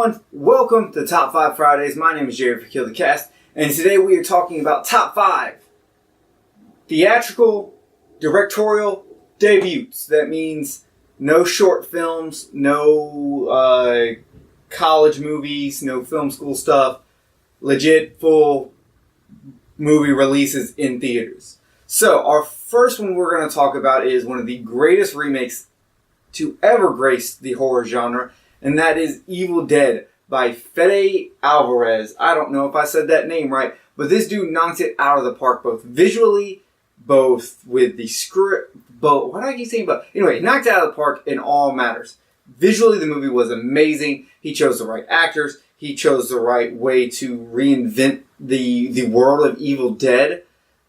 everyone, welcome to Top 5 Fridays. My name is Jerry for Kill the Cast, and today we are talking about Top 5 theatrical directorial debuts. That means no short films, no college movies, no film school stuff, legit full movie releases in theaters. So our first one we're going to talk about is one of the greatest remakes to ever grace the horror genre, and that is Evil Dead by Fede Alvarez. I don't know if I said that name right, but this dude knocks it out of the park, both visually, both with the script, but what do I keep saying about? Anyway, he knocked it out of the park in all matters. Visually, the movie was amazing. He chose the right actors. He chose the right way to reinvent the world of Evil Dead.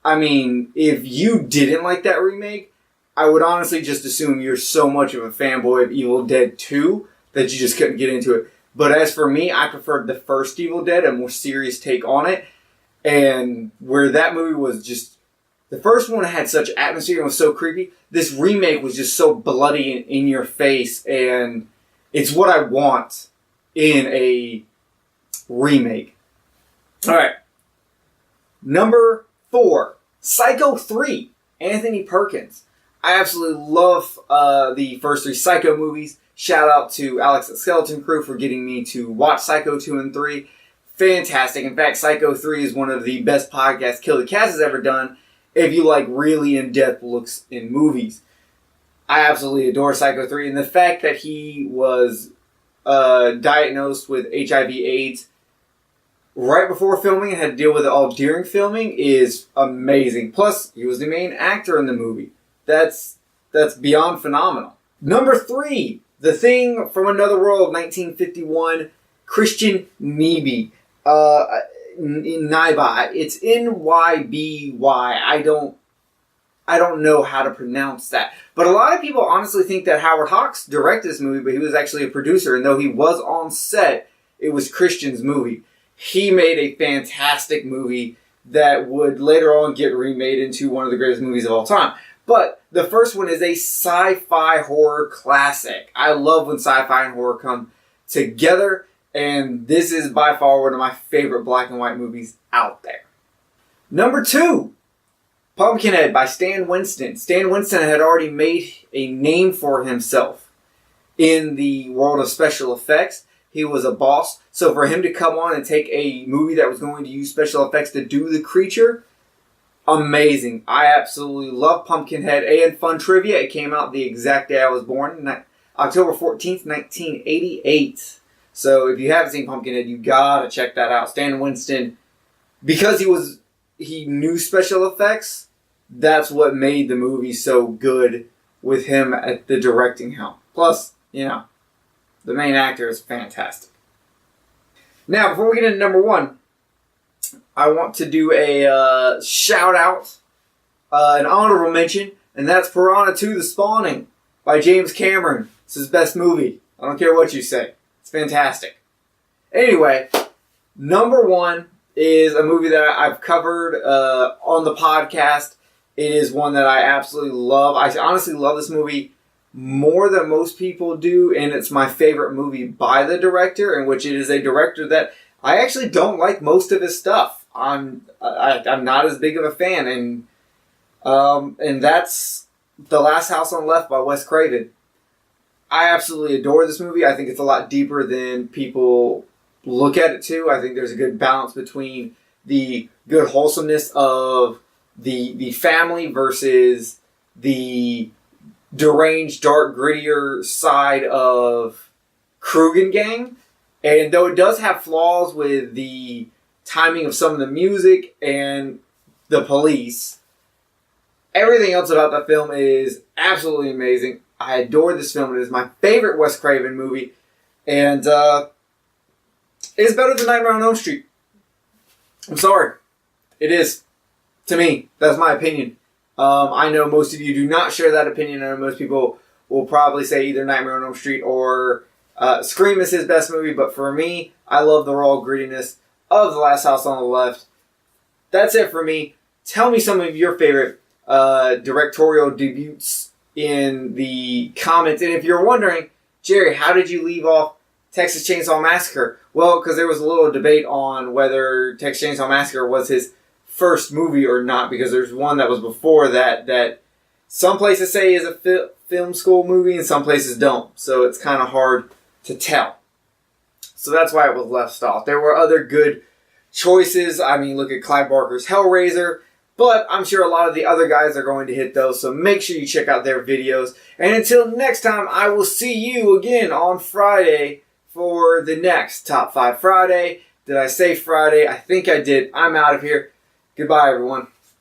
I mean, if you didn't like that remake, I would honestly just assume you're so much of a fanboy of Evil Dead 2 that you just couldn't get into it. But as for me, I preferred the first Evil Dead, a more serious take on it. And where that movie was just... The first one had such atmosphere and was so creepy. This remake was just so bloody and in your face. And it's what I want in a remake. Alright. Number 4. Psycho 3. Anthony Perkins. I absolutely love the first 3 Psycho movies. Shout out to Alex at Skeleton Crew for getting me to watch Psycho 2 and 3. Fantastic. In fact, Psycho 3 is one of the best podcasts Kill the Cast has ever done if you like really in-depth looks in movies. I absolutely adore Psycho 3. And the fact that he was diagnosed with HIV/AIDS right before filming and had to deal with it all during filming is amazing. Plus, he was the main actor in the movie. That's beyond phenomenal. Number 3, The Thing from Another World, 1951, Christian Nyby. Nyby. It's N-Y-B-Y. I don't know how to pronounce that. But a lot of people honestly think that Howard Hawks directed this movie, but he was actually a producer. And though he was on set, it was Christian's movie. He made a fantastic movie that would later on get remade into one of the greatest movies of all time. But the first one is a sci-fi horror classic. I love when sci-fi and horror come together, and this is by far one of my favorite black and white movies out there. Number 2, Pumpkinhead by Stan Winston. Stan Winston had already made a name for himself in the world of special effects. He was a boss, so for him to come on and take a movie that was going to use special effects to do the creature, amazing. I absolutely love Pumpkinhead. And fun trivia, it came out the exact day I was born, October 14th, 1988. So if you haven't seen Pumpkinhead, you gotta check that out. Stan Winston, because he knew special effects, that's what made the movie so good with him at the directing helm. Plus, the main actor is fantastic. Now, before we get into number 1, I want to do a shout out, an honorable mention, and that's Piranha 2: The Spawning by James Cameron. It's his best movie. I don't care what you say. It's fantastic. Anyway, number 1 is a movie that I've covered on the podcast. It is one that I absolutely love. I honestly love this movie more than most people do, and it's my favorite movie by the director, in which it is a director that I actually don't like most of his stuff. I'm not as big of a fan, and that's The Last House on the Left by Wes Craven. I absolutely adore this movie. I think it's a lot deeper than people look at it to. I think there's a good balance between the good wholesomeness of the family versus the deranged, dark, grittier side of Crugen Gang. And though it does have flaws with the timing of some of the music and the police, everything else about the film is absolutely amazing. I adore this film. It is my favorite Wes Craven movie. And it's better than Nightmare on Elm Street. I'm sorry. It is. To me. That's my opinion. I know most of you do not share that opinion. I know most people will probably say either Nightmare on Elm Street or Scream is his best movie. But for me, I love the raw grittiness of The Last House on the Left. That's it for me. Tell me some of your favorite directorial debuts in the comments. And if you're wondering, Jerry, how did you leave off Texas Chainsaw Massacre? Well, because there was a little debate on whether Texas Chainsaw Massacre was his first movie or not, because there's one that was before that some places say is a film school movie and some places don't. So it's kind of hard to tell. So that's why it was left off. There were other good choices. I mean, look at Clive Barker's Hellraiser. But I'm sure a lot of the other guys are going to hit those. So make sure you check out their videos. And until next time, I will see you again on Friday for the next Top 5 Friday. Did I say Friday? I think I did. I'm out of here. Goodbye, everyone.